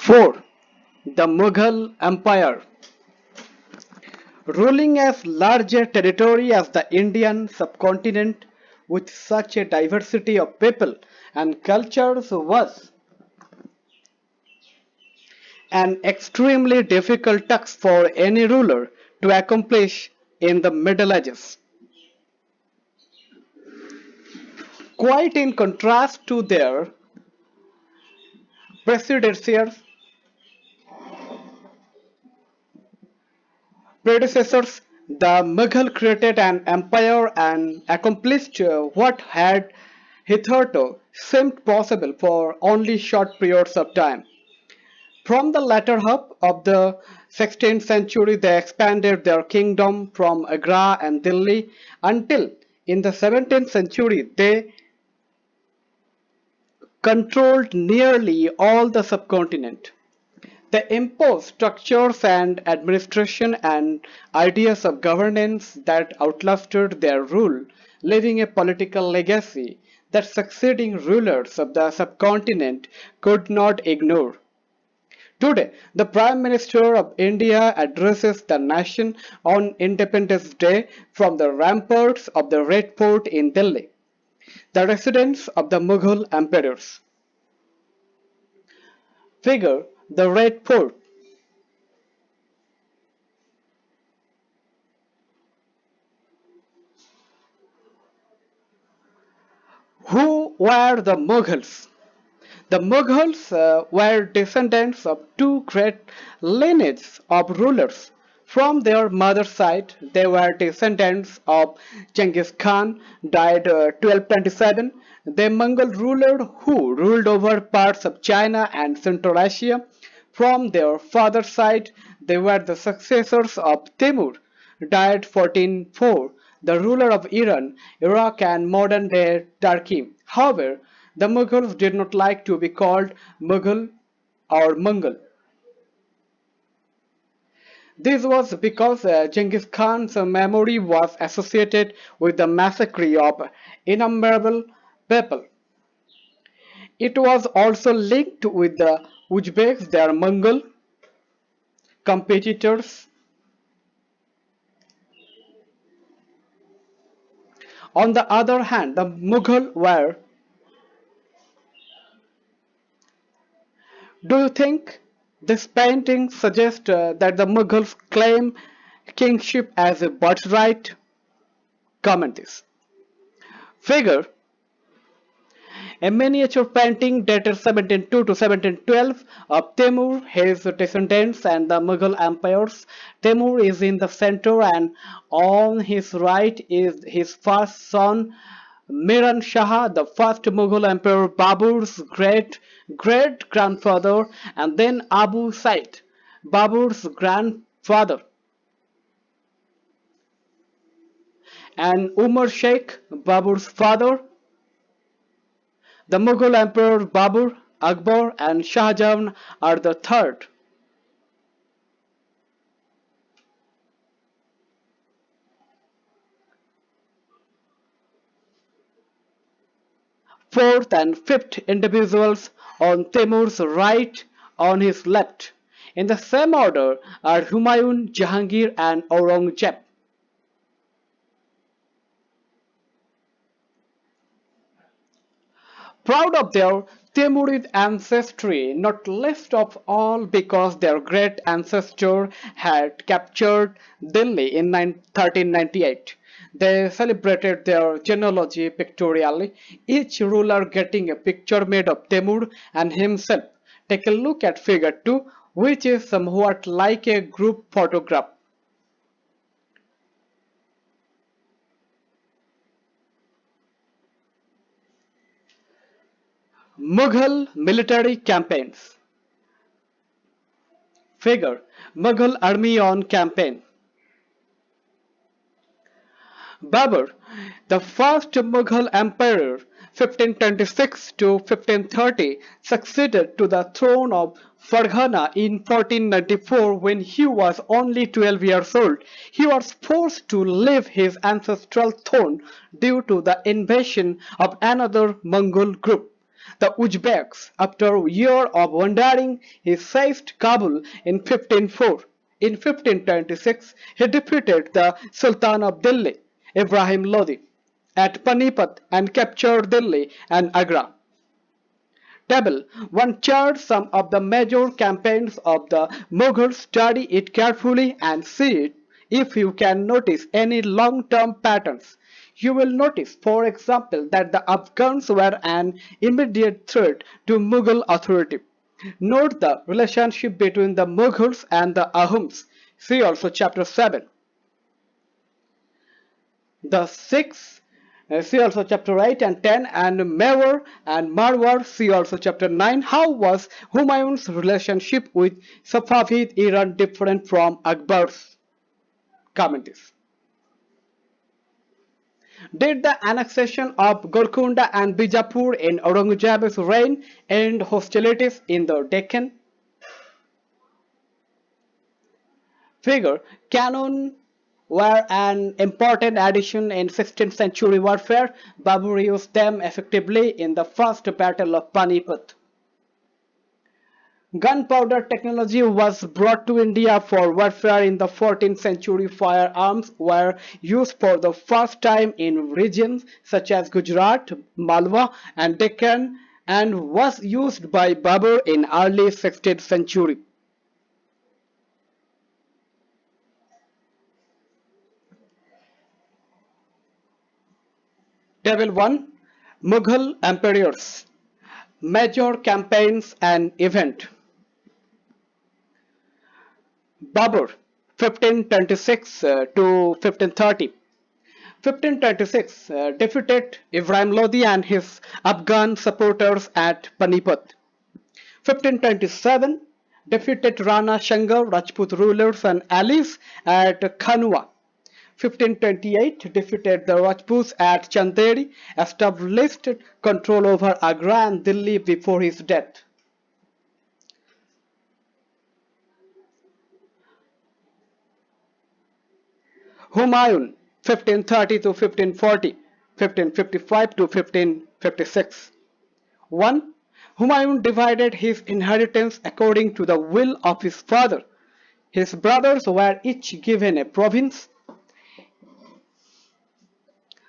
4. The Mughal Empire. Ruling as large a territory as the Indian subcontinent with such a diversity of people and cultures was an extremely difficult task for any ruler to accomplish in the Middle Ages. Quite in contrast to their predecessors, the Mughal created an empire and accomplished what had hitherto seemed possible for only short periods of time. From the latter half of the 16th century, they expanded their kingdom from Agra and Delhi until in the 17th century they controlled nearly all the subcontinent. They imposed structures and administration and ideas of governance that outlasted their rule, leaving a political legacy that succeeding rulers of the subcontinent could not ignore. Today, the Prime Minister of India addresses the nation on Independence Day from the ramparts of the Red Fort in Delhi, the residence of the Mughal emperors. Figure the Red Fort. Who were the Mughals? The Mughals were descendants of two great lineages of rulers. From their mother's side, they were descendants of Genghis Khan, died 1227, the Mongol ruler who ruled over parts of China and Central Asia. From their father's side, they were the successors of Timur, died 1404, the ruler of Iran, Iraq and modern-day Turkey. However, the Mughals did not like to be called Mughal or Mongol. This was because Genghis Khan's memory was associated with the massacre of innumerable people. It was also linked with the Uzbeks, their Mongol competitors. On the other hand, the Mughal were. Do you think this painting suggests that the Mughals claim kingship as a birthright? Comment this. Figure a miniature painting dated 1702 to 1712 of Timur, his descendants, and the Mughal empires. Timur is in the center, and on his right is his first son, Miran Shah, the first Mughal emperor, Babur's great grandfather, and then Abu Said, Babur's grandfather, and Umar Sheikh, Babur's father. The Mughal emperor Babur, Akbar, and Shah Jahan are the third. Fourth and fifth individuals on Timur's right, on his left. In the same order are Humayun, Jahangir, and Aurangzeb. Proud of their Timurid ancestry, not least of all because their great ancestor had captured Delhi in 1398. They celebrated their genealogy pictorially, each ruler getting a picture made of Timur and himself. Take a look at figure 2, which is somewhat like a group photograph. Mughal military campaigns. Figure Mughal army on campaign. Babur, the first Mughal emperor 1526 to 1530, succeeded to the throne of Farghana in 1494 when he was only 12 years old. He was forced to leave his ancestral throne due to the invasion of another Mongol group. The Uzbeks, after a year of wandering, he seized Kabul in 1504. In 1526, he defeated the Sultan of Delhi, Ibrahim Lodi, at Panipat and captured Delhi and Agra. Table 1 charts some of the major campaigns of the Mughals. Study it carefully and see if you can notice any long-term patterns. You will notice, for example, that the Afghans were an immediate threat to Mughal authority. Note the relationship between the Mughals and the Ahoms. See also chapter 7. The six, see also chapter 8 and 10, and Mewar and Marwar, see also chapter 9. How was Humayun's relationship with Safavid Iran different from Akbar's? Comment this. Did the annexation of Golconda and Bijapur in Aurangzeb's reign end hostilities in the Deccan? Figure cannon were an important addition in 16th century warfare. Babur used them effectively in the first battle of Panipat. Gunpowder technology was brought to India for warfare in the 14th century. Firearms were used for the first time in regions such as Gujarat, Malwa and Deccan, and was used by Babur in early 16th century. Table 1. Mughal emperors. Major campaigns and event. Babur 1526 to 1530. 1526 defeated Ibrahim Lodi and his Afghan supporters at Panipat. 1527 defeated Rana Shanga, Rajput rulers and allies at Khanwa. 1528 defeated the Rajputs at Chanderi, established control over Agra and Delhi before his death. Humayun 1530 to 1540, 1555 to 1556. 1. Humayun divided his inheritance according to the will of his father. His brothers were each given a province.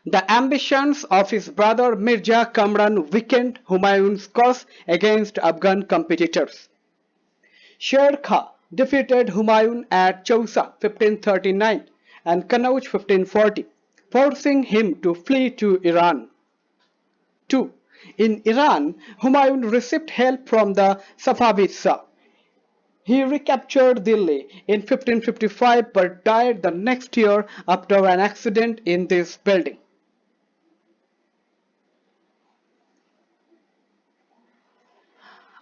The ambitions of his brother Mirza Kamran weakened Humayun's cause against Afghan competitors. Sher Khan defeated Humayun at Chausa 1539 and Kannauj 1540, forcing him to flee to Iran. 2. In Iran, Humayun received help from the Safavid Shah. He recaptured Delhi in 1555 but died the next year after an accident in this building.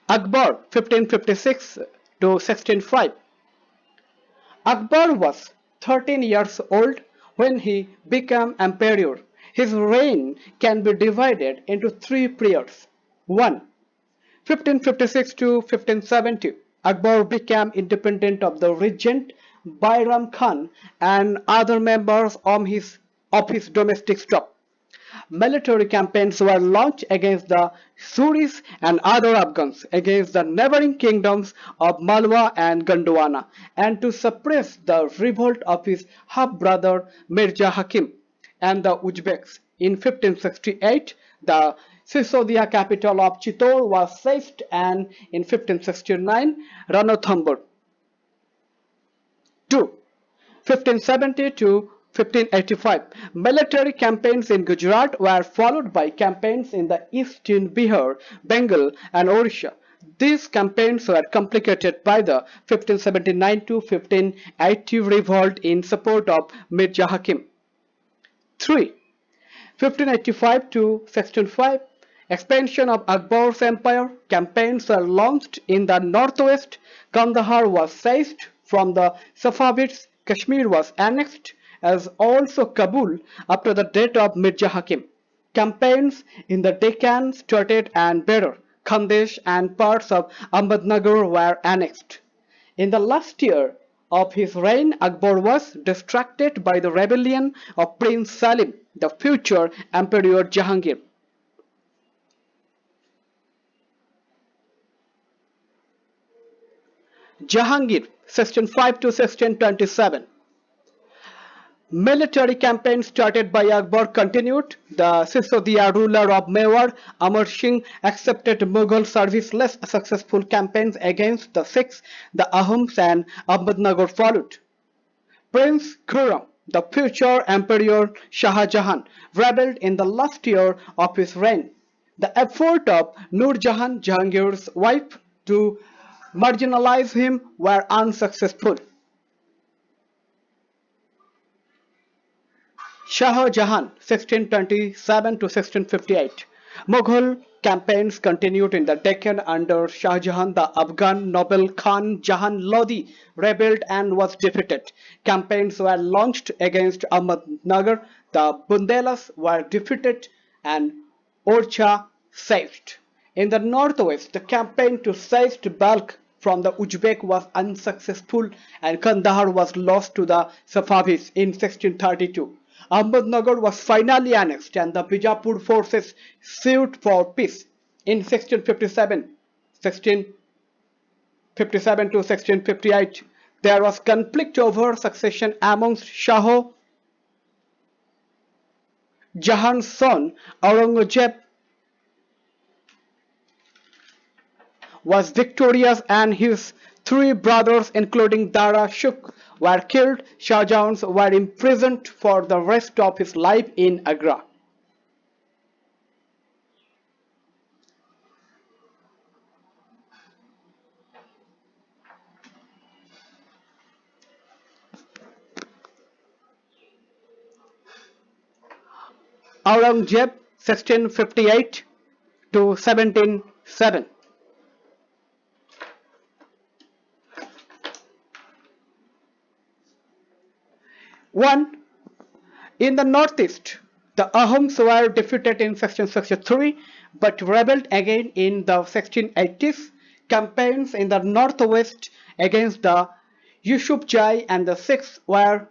Akbar 1556 to 1605. Akbar was 13 years old when he became emperor. His reign can be divided into three periods. 1. 1556 to 1570. Akbar became independent of the regent Bairam Khan and other members of his domestic stock. Military campaigns were launched against the Suris and other Afghans, against the neighboring kingdoms of Malwa and Gondwana, and to suppress the revolt of his half-brother Mirza Hakim and the Uzbeks. In 1568, the Sisodia capital of Chittor was seized, and in 1569, Ranthambore. 2. 1570 to 1585. Military campaigns in Gujarat were followed by campaigns in the east in Bihar, Bengal and Orissa. These campaigns were complicated by the 1579 to 1580 revolt in support of Mirza Hakim. 3. 1585 to 1605. Expansion of Akbar's empire. Campaigns were launched in the northwest. Kandahar was seized from the Safavids. Kashmir was annexed, as also Kabul after the death of Mirza Hakim. Campaigns in the Deccan started and Berar, Khandesh and parts of Ahmednagar were annexed. In the last year of his reign, Akbar was distracted by the rebellion of Prince Salim, the future Emperor Jahangir. Jahangir, 1605 to 1627. Military campaign started by Akbar continued. The Sisodia ruler of Mewar, Amar Singh, accepted Mughal service less successful campaigns against the Sikhs. The Ahams and Ahmednagar followed. Prince Khurram, the future Emperor Shah Jahan, rebelled in the last year of his reign. The effort of Nur Jahan, Jahangir's wife, to marginalize him were unsuccessful. Shah Jahan, 1627 to 1658. Mughal campaigns continued in the Deccan under Shah Jahan. The Afghan noble Khan Jahan Lodi rebelled and was defeated. Campaigns were launched against Ahmednagar. The Bundelas were defeated and Orcha seized. In the northwest, the campaign to seize Balkh from the Uzbek was unsuccessful and Kandahar was lost to the Safavis in 1632. Ahmednagar was finally annexed and the Bijapur forces sued for peace. In 1657 to 1658, there was conflict over succession amongst Shah Jahan's son Aurangzeb was victorious and his three brothers including Dara Shuk were killed. Shah Jahan was imprisoned for the rest of his life in Agra. Aurangzeb 1658 to 1707. 1. In the northeast, the Ahams were defeated in 1663 but rebelled again in the 1680s. Campaigns in the northwest against the Yusufjai and the Sikhs were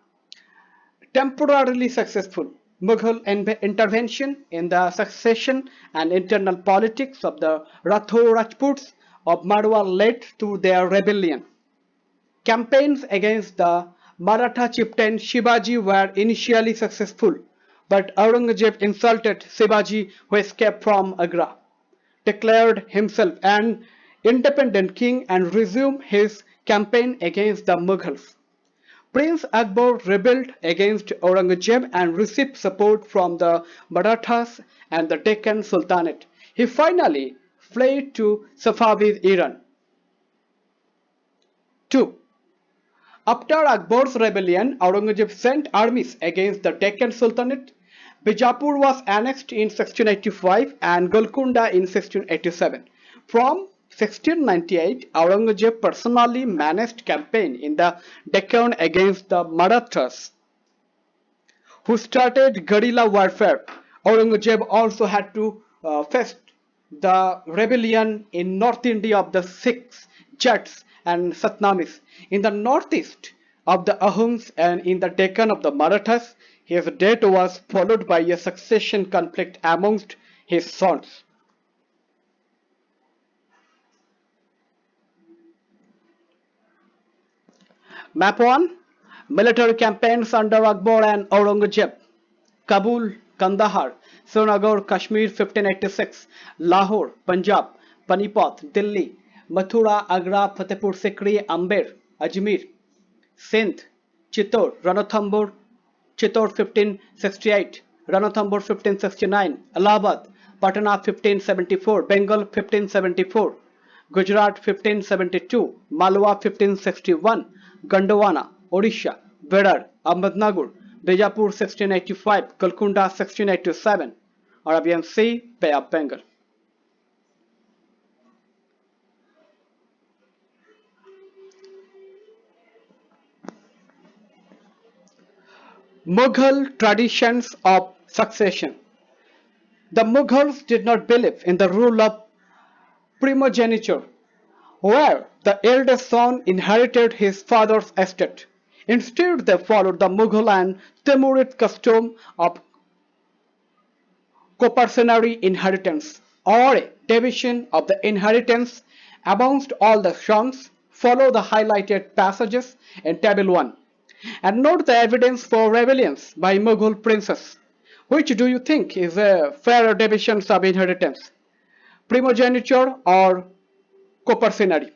temporarily successful. Mughal intervention in the succession and internal politics of the Rathore Rajputs of Marwar led to their rebellion. Campaigns against the Maratha chieftain Shivaji were initially successful, but Aurangzeb insulted Shivaji, who escaped from Agra, declared himself an independent king and resumed his campaign against the Mughals. Prince Akbar rebelled against Aurangzeb and received support from the Marathas and the Deccan Sultanate. He finally fled to Safavid Iran. 2. After Akbar's rebellion, Aurangzeb sent armies against the Deccan Sultanate. Bijapur was annexed in 1685 and Golconda in 1687. From 1698, Aurangzeb personally managed campaign in the Deccan against the Marathas, who started guerrilla warfare. Aurangzeb also had to face the rebellion in North India of the Sikhs, Jats and Satnamis. In the northeast of the Ahums and in the Deccan of the Marathas, his death was followed by a succession conflict amongst his sons. Map 1. Military campaigns under Akbar and Aurangzeb. Kabul, Kandahar, Srinagar, Kashmir 1586, Lahore, Punjab, Panipat, Delhi, Mathura, Agra, Fatehpur Sikri, Amber, Ajmer, Sindh, Chittor, Ranthambore, Chittor 1568, Ranthambore 1569, Allahabad, Patna 1574, Bengal 1574, Gujarat 1572, Malwa 1561, Gondwana, Odisha, Bedar, Ahmednagar, Bijapur 1685, Golconda 1687, Arabian Sea, Bay of Bengal. Mughal traditions of succession. The Mughals did not believe in the rule of primogeniture, where the eldest son inherited his father's estate. Instead, they followed the Mughal and Timurid custom of coparcenary inheritance, or a division of the inheritance amongst all the sons. Follow the highlighted passages in Table 1 and note the evidence for rebellions by Mughal princes. Which do you think is a fairer division of inheritance? Primogeniture or coparcenary?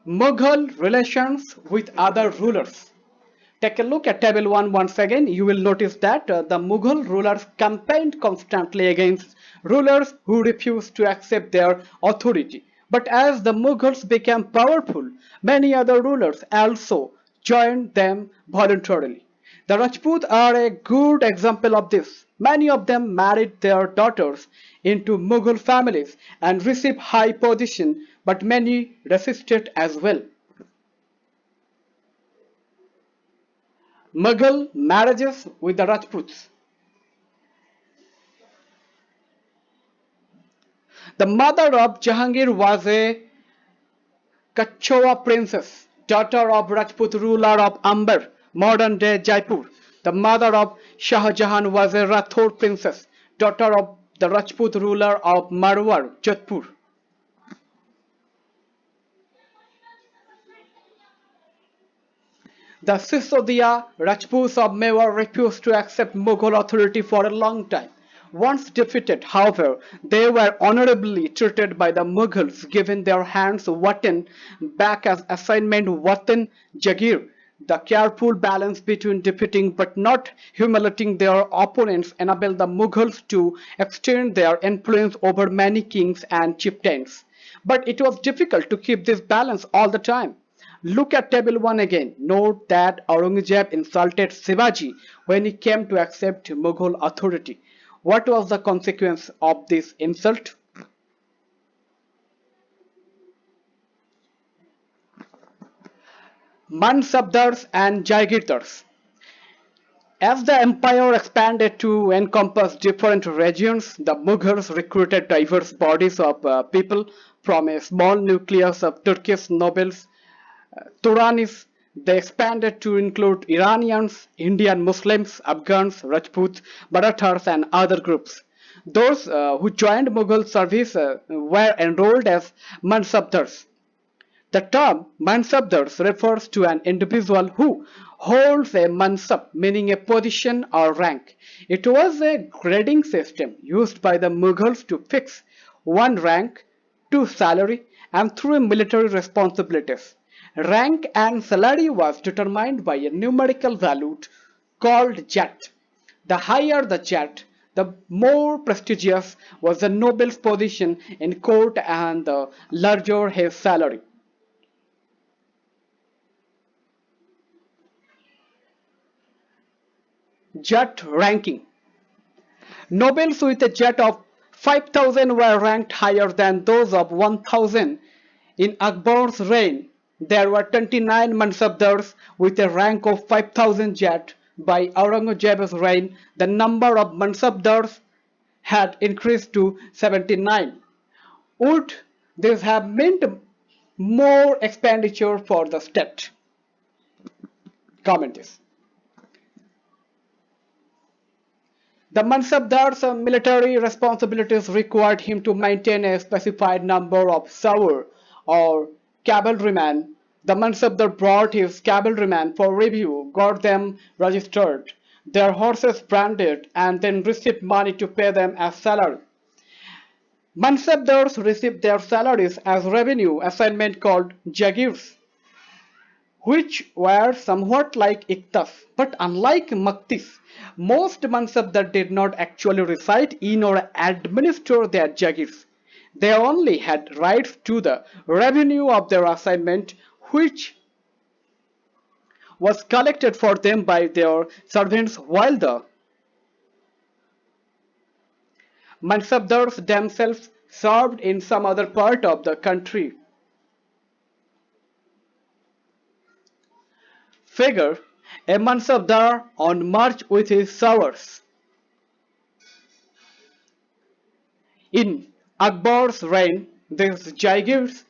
Mughal relations with other rulers. Take a look at Table 1 once again. You will notice that the Mughal rulers campaigned constantly against rulers who refused to accept their authority. But as the Mughals became powerful, many other rulers also joined them voluntarily. The Rajput are a good example of this. Many of them married their daughters into Mughal families and received high position, but many resisted as well. Mughal marriages with the Rajputs. The mother of Jahangir was a Kachowa princess, daughter of Rajput ruler of Amber, modern-day Jaipur. The mother of Shah Jahan was a Rathore princess, daughter of the Rajput ruler of Marwar, Jodhpur. The Sisodia Rajputs of Mewar refused to accept Mughal authority for a long time. Once defeated, however, they were honorably treated by the Mughals, given their hands Watan back as assignment Watan Jagir. The careful balance between defeating but not humiliating their opponents enabled the Mughals to extend their influence over many kings and chieftains. But it was difficult to keep this balance all the time. Look at Table 1 again. Note that Aurangzeb insulted Shivaji when he came to accept Mughal authority. What was the consequence of this insult? Mansabdars and Jaigirdars. As the empire expanded to encompass different regions, the Mughals recruited diverse bodies of people from a small nucleus of Turkish nobles, Turanis. They expanded to include Iranians, Indian Muslims, Afghans, Rajputs, Marathas, and other groups. Those who joined Mughal service were enrolled as Mansabdars. The term Mansabdars refers to an individual who holds a mansab, meaning a position or rank. It was a grading system used by the Mughals to fix one rank, two salary, and three military responsibilities. Rank and salary was determined by a numerical value called jet. The higher the jet, the more prestigious was the noble's position in court and the larger his salary. Jet ranking. Nobles with a jet of 5,000 were ranked higher than those of 1,000. In Akbar's reign, there were 29 Mansabdars with a rank of 5,000 jet. By Aurangzeb's reign, the number of Mansabdars had increased to 79. Would this have meant more expenditure for the state? Comment this. The Mansabdar's military responsibilities required him to maintain a specified number of sawar or cavalrymen. The Mansabdar brought his cavalrymen for review, got them registered, their horses branded, and then received money to pay them as salary. Mansabdars received their salaries as revenue assignment called jagirs, which were somewhat like iktas, but unlike maktis, most Mansabdar did not actually reside in or administer their jagirs. They only had rights to the revenue of their assignment, which was collected for them by their servants, while the Mansabdars themselves served in some other part of the country. Figure a Mansabdar on march with his sawars. In Akbar's reign, these jagirs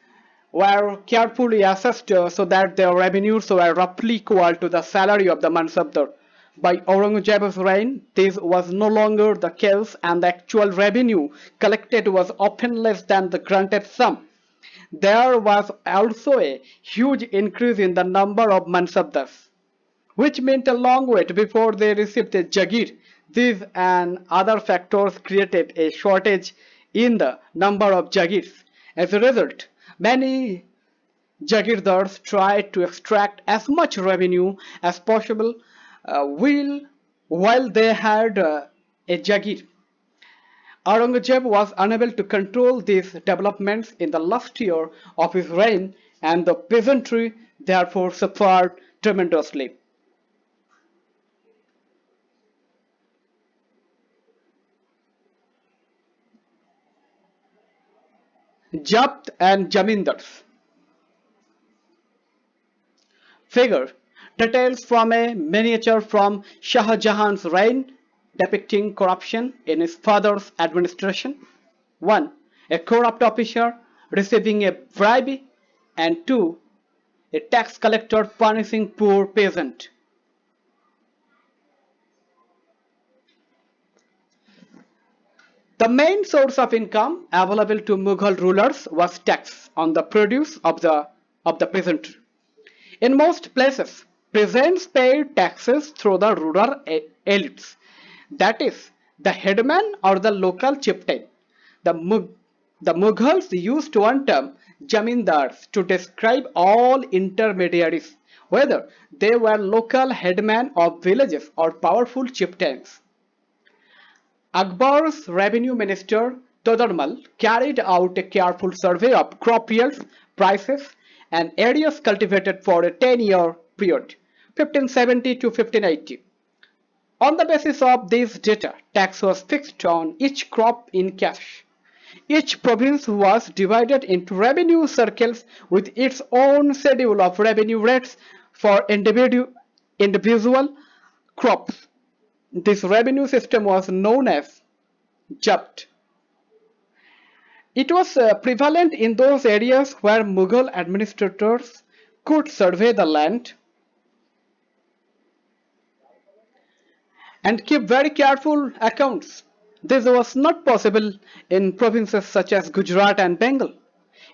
were carefully assessed so that their revenues were roughly equal to the salary of the Mansabdar. By Aurangzeb's reign, this was no longer the case and the actual revenue collected was often less than the granted sum. There was also a huge increase in the number of mansabdars, which meant a long wait before they received a jagir. These and other factors created a shortage in the number of jagirs. As a result, many jagirdars tried to extract as much revenue as possible while they had a jagir. Aurangzeb was unable to control these developments in the last year of his reign, and the peasantry therefore suffered tremendously. Japt and Jamindars. Figure details from a miniature from Shah Jahan's reign depicting corruption in his father's administration. 1. A corrupt officer receiving a bribe, and 2. A tax collector punishing poor peasant. The main source of income available to Mughal rulers was tax on the produce of the peasantry. In most places, peasants paid taxes through the rural elites, that is, the headman or the local chieftain. The Mughals used one term, jamindars, to describe all intermediaries, whether they were local headmen of villages or powerful chieftains. Akbar's revenue minister Todarmal carried out a careful survey of crop yields, prices, and areas cultivated for a 10-year period, 1570 to 1580. On the basis of this data, tax was fixed on each crop in cash. Each province was divided into revenue circles with its own schedule of revenue rates for individual crops. This revenue system was known as Japt. It was prevalent in those areas where Mughal administrators could survey the land and keep very careful accounts. This was not possible in provinces such as Gujarat and Bengal.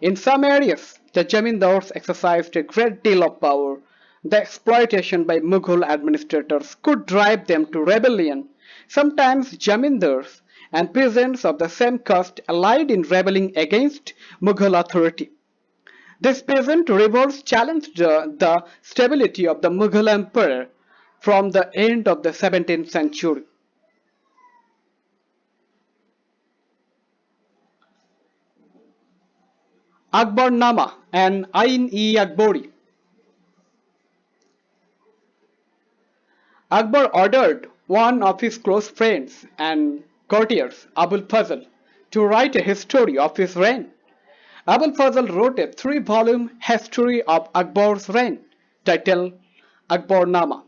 In some areas, the jamindars exercised a great deal of power. The exploitation by Mughal administrators could drive them to rebellion. Sometimes jamindars and peasants of the same caste allied in rebelling against Mughal authority. These peasant revolts challenged the stability of the Mughal Empire from the end of the 17th century. Akbarnama and Ain-e-Akbari. Akbar ordered one of his close friends and courtiers, Abul Fazl, to write a history of his reign. Abul Fazl wrote a 3-volume history of Akbar's reign, titled Akbarnama.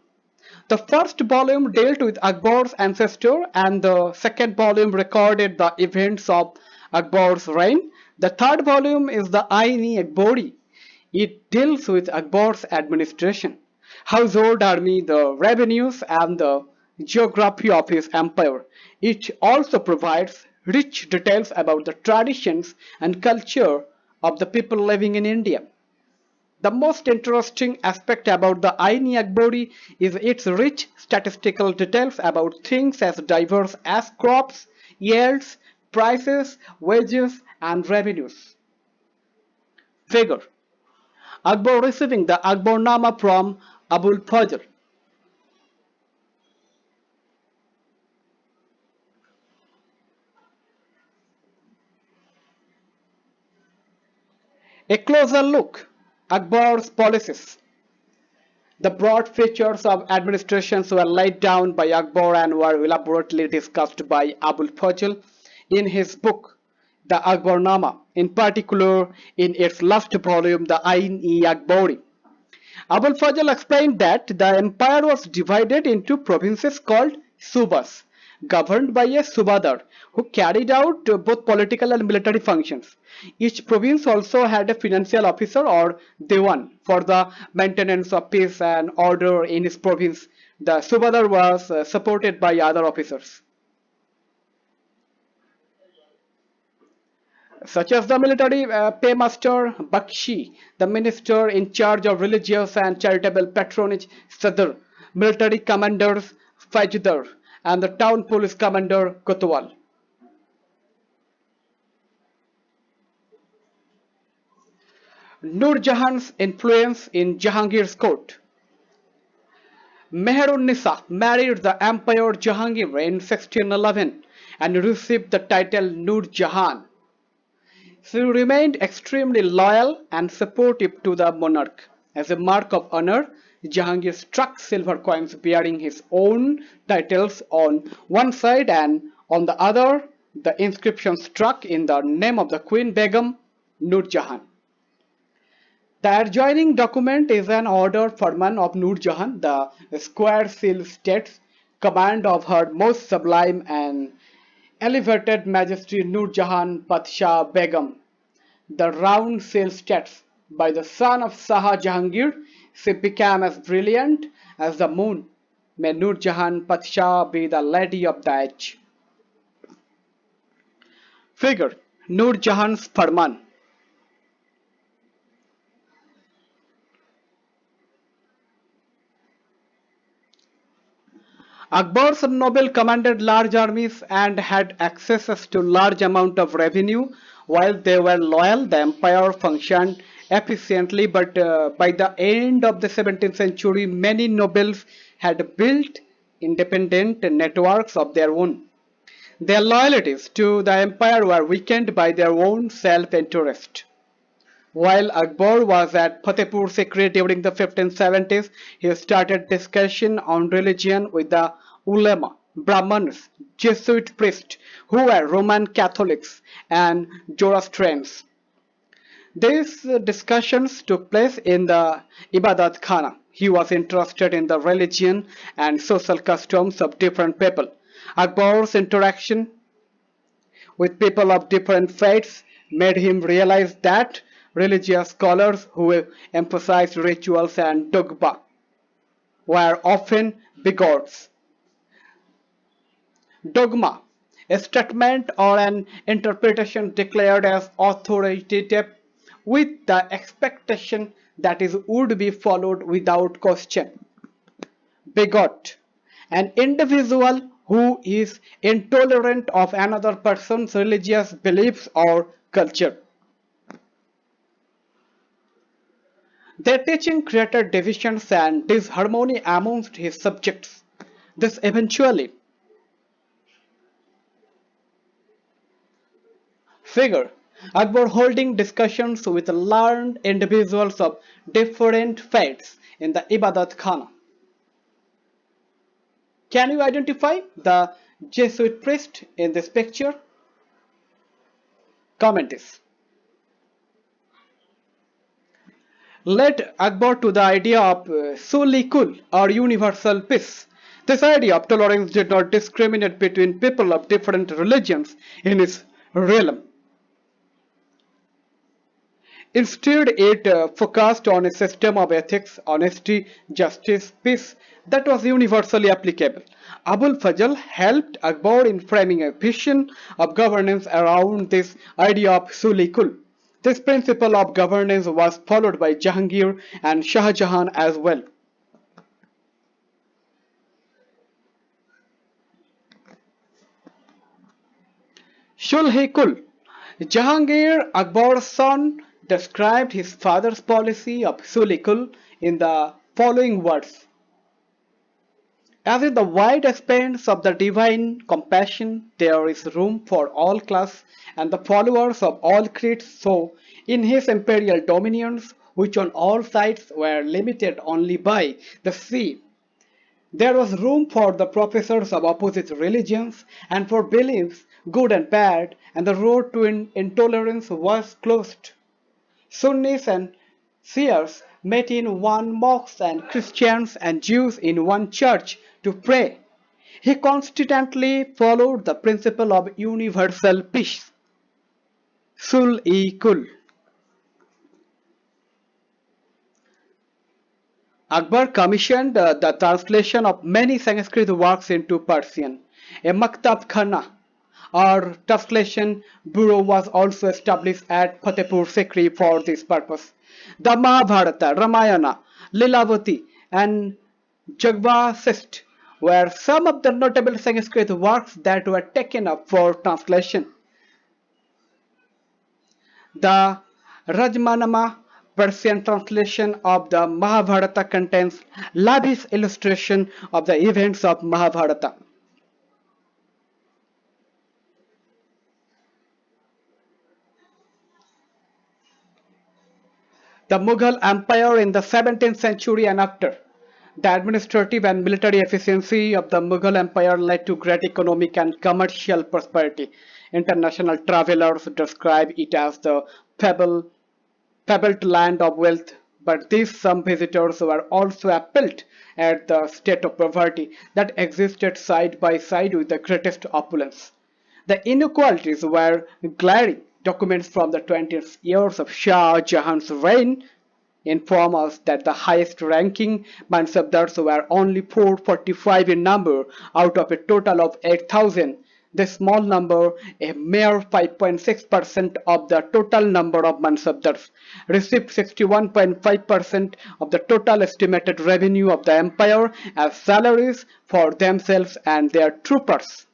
The first volume dealt with Akbar's ancestor, and the second volume recorded the events of Akbar's reign. The third volume is the Ain-e-Akbari. It deals with Akbar's administration, household army, the revenues, and the geography of his empire. It also provides rich details about the traditions and culture of the people living in India. The most interesting aspect about the Ain-e-Akbari is its rich statistical details about things as diverse as crops, yields, prices, wages, and revenues. Figure: Akbar receiving the Akbarnama from Abul Fazl. A closer look: Akbar's policies. The broad features of administrations were laid down by Akbar and were elaborately discussed by Abul Fazl in his book, the Akbarnama, in particular in its last volume, the Ain-e-Akbari. Abul Fazl explained that the empire was divided into provinces called subas, governed by a subadar, who carried out both political and military functions. Each province also had a financial officer or diwan for the maintenance of peace and order in his province. The Subadar was supported by other officers, such as the military paymaster Bakshi, the minister in charge of religious and charitable patronage Sadr, military commanders Fajdar, and the town police commander Kotwal. Nur Jahan's influence in Jahangir's court. Meher-un-Nisa married the Emperor Jahangir in 1611 and received the title Nur Jahan. She remained extremely loyal and supportive to the monarch. As a mark of honor, Jahangir struck silver coins bearing his own titles on one side, and on the other the inscription struck in the name of the Queen Begum, Nur Jahan. The adjoining document is an order Farman of Nur Jahan. The square seal states command of Her Most Sublime and Elevated Majesty Nur Jahan Padshah Begum. The round seal states, by the son of Shah Jahangir, she became as brilliant as the moon. May Nur Jahan Padshah be the lady of the age. Figure: Nur Jahan's Farman. Akbar's noble commanded large armies and had access to large amount of revenue. While they were loyal, the empire functioned efficiently, but by the end of the 17th century, many nobles had built independent networks of their own. Their loyalties to the empire were weakened by their own self-interest. While Akbar was at Fatehpur Sikri during the 1570s, he started discussion on religion with the ulema, Brahmins, Jesuit priests who were Roman Catholics and Zoroastrians. These discussions took place in the Ibadat Khana. He was interested in the religion and social customs of different people. Akbar's interaction with people of different faiths made him realize that religious scholars who emphasized rituals and dogma were often bigots. Dogma, a statement or an interpretation declared as authoritative with the expectation that it would be followed without question. Bigot, an individual who is intolerant of another person's religious beliefs or culture. Their teaching created divisions and disharmony amongst his subjects. This eventually figure Akbar holding discussions with learned individuals of different faiths in the Ibadat Khana. Can you identify the Jesuit priest in this picture? Comment this. Led Akbar to the idea of Sulikul or universal peace. This idea of tolerance did not discriminate between people of different religions in his realm. Instead, it focused on a system of ethics, honesty, justice, peace that was universally applicable. Abul Fazl helped Akbar in framing a vision of governance around this idea of Sulikul. This principle of governance was followed by Jahangir and Shah Jahan as well. Shulhi-Kul. Jahangir, Akbar's son, described his father's policy of Sulikul in the following words. As in the wide expanse of the divine compassion, there is room for all classes and the followers of all creeds, so in his imperial dominions, which on all sides were limited only by the sea, there was room for the professors of opposite religions and for beliefs, good and bad, and the road to intolerance was closed. Sunnis and Shias met in one mosque and Christians and Jews in one church to pray. He constantly followed the principle of universal peace. Sul-e-Kul. Akbar commissioned the translation of many Sanskrit works into Persian. A Maktab Khana or translation bureau was also established at Fatehpur Sikri for this purpose. The Mahabharata, Ramayana, Lilavati, and Jagvasist were some of the notable Sanskrit works that were taken up for translation. The Rajmanama Persian translation of the Mahabharata contains lavish illustration of the events of Mahabharata. The Mughal Empire in the 17th century and after. The administrative and military efficiency of the Mughal Empire led to great economic and commercial prosperity. International travelers describe it as the fabled land of wealth, but these some visitors were also appalled at the state of poverty that existed side by side with the greatest opulence. The inequalities were glaring. Documents from the 20th years of Shah Jahan's reign inform us that the highest ranking Mansabdars were only 445 in number out of a total of 8,000. This small number, a mere 5.6% of the total number of Mansabdars, received 61.5% of the total estimated revenue of the empire as salaries for themselves and their troopers.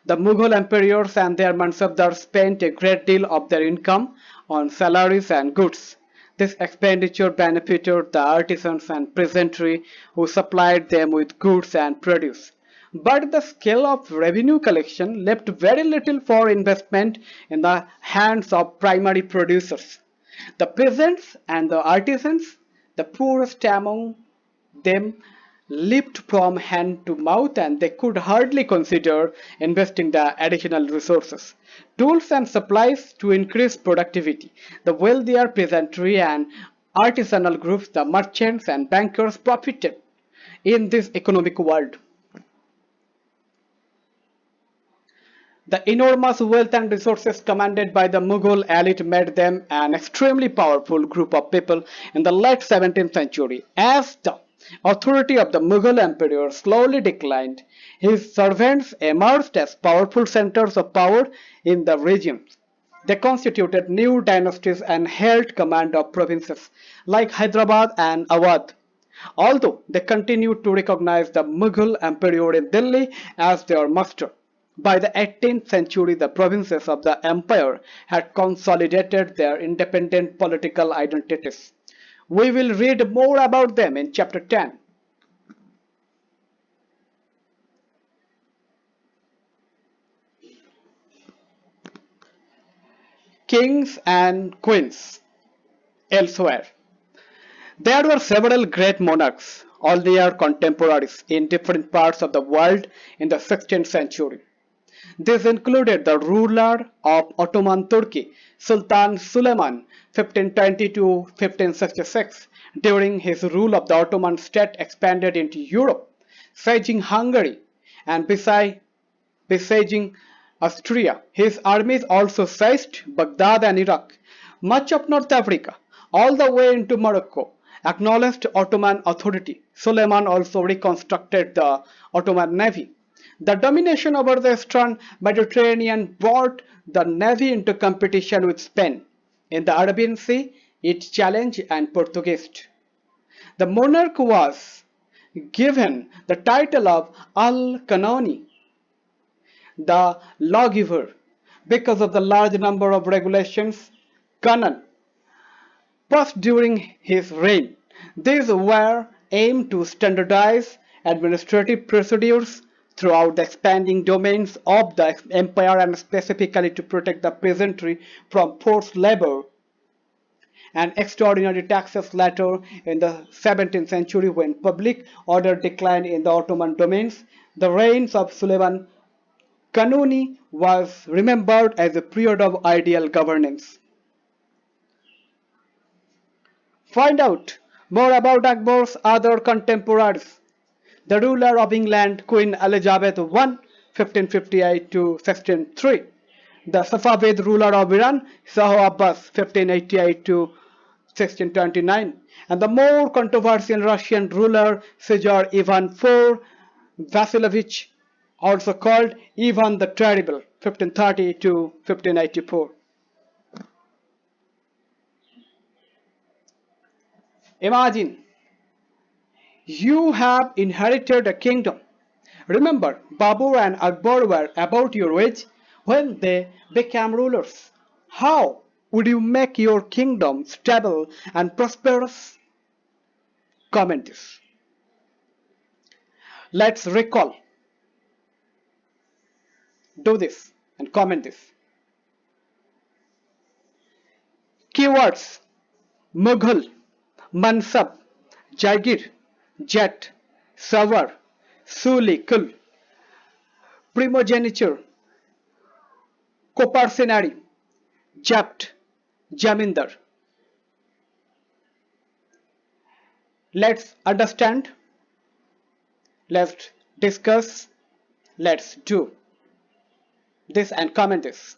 The Mughal emperors and their Mansabdars spent a great deal of their income on salaries and goods. This expenditure benefited the artisans and peasantry who supplied them with goods and produce. But the scale of revenue collection left very little for investment in the hands of primary producers. The peasants and the artisans, the poorest among them, lived from hand to mouth and they could hardly consider investing the additional resources, tools and supplies to increase productivity. The wealthier peasantry and artisanal groups, the merchants and bankers profited in this economic world. The enormous wealth and resources commanded by the Mughal elite made them an extremely powerful group of people in the late 17th century. As the authority of the Mughal emperor slowly declined, his servants emerged as powerful centers of power in the regions. They constituted new dynasties and held command of provinces like Hyderabad and Awadh. Although they continued to recognize the Mughal emperor in Delhi as their master, by the 18th century the provinces of the empire had consolidated their independent political identities. We will read more about them in chapter 10. Kings and queens elsewhere. There were several great monarchs, all their contemporaries, in different parts of the world in the 16th century. This included the ruler of Ottoman Turkey, Sultan Suleiman, 1520 to 1566. During his rule of the Ottoman state expanded into Europe, sieging Hungary and besieging Austria. His armies also seized Baghdad and Iraq, much of North Africa, all the way into Morocco. Acknowledged Ottoman authority. Suleiman also reconstructed the Ottoman navy. The domination over the eastern Mediterranean brought the navy into competition with Spain. In the Arabian Sea, it challenged and Portuguese. The monarch was given the title of Al-Kanoni, the lawgiver, because of the large number of regulations, canon, passed during his reign. These were aimed to standardize administrative procedures throughout the expanding domains of the empire and specifically to protect the peasantry from forced labor and extraordinary taxes. Later in the 17th century, when public order declined in the Ottoman domains, the reigns of Suleiman Kanuni was remembered as a period of ideal governance. Find out more about Akbar's other contemporaries. The ruler of England, Queen Elizabeth I, 1558 to 1603. The Safavid ruler of Iran, Shah Abbas, 1588 to 1629, and the more controversial Russian ruler Caesar Ivan IV Vasilovich, also called Ivan the Terrible, 1530 to 1584. Imagine you have inherited a kingdom. Remember, Babur and Akbar were about your age when they became rulers. How would you make your kingdom stable and prosperous? Comment this. Let's recall. Do this and comment this. Keywords: Mughal, Mansab, Jaigir, Jet, Savar, Suli, Kul, Primogeniture, Coparcenary, Japt, Jamindar. Let's understand, let's discuss, let's do this and comment this.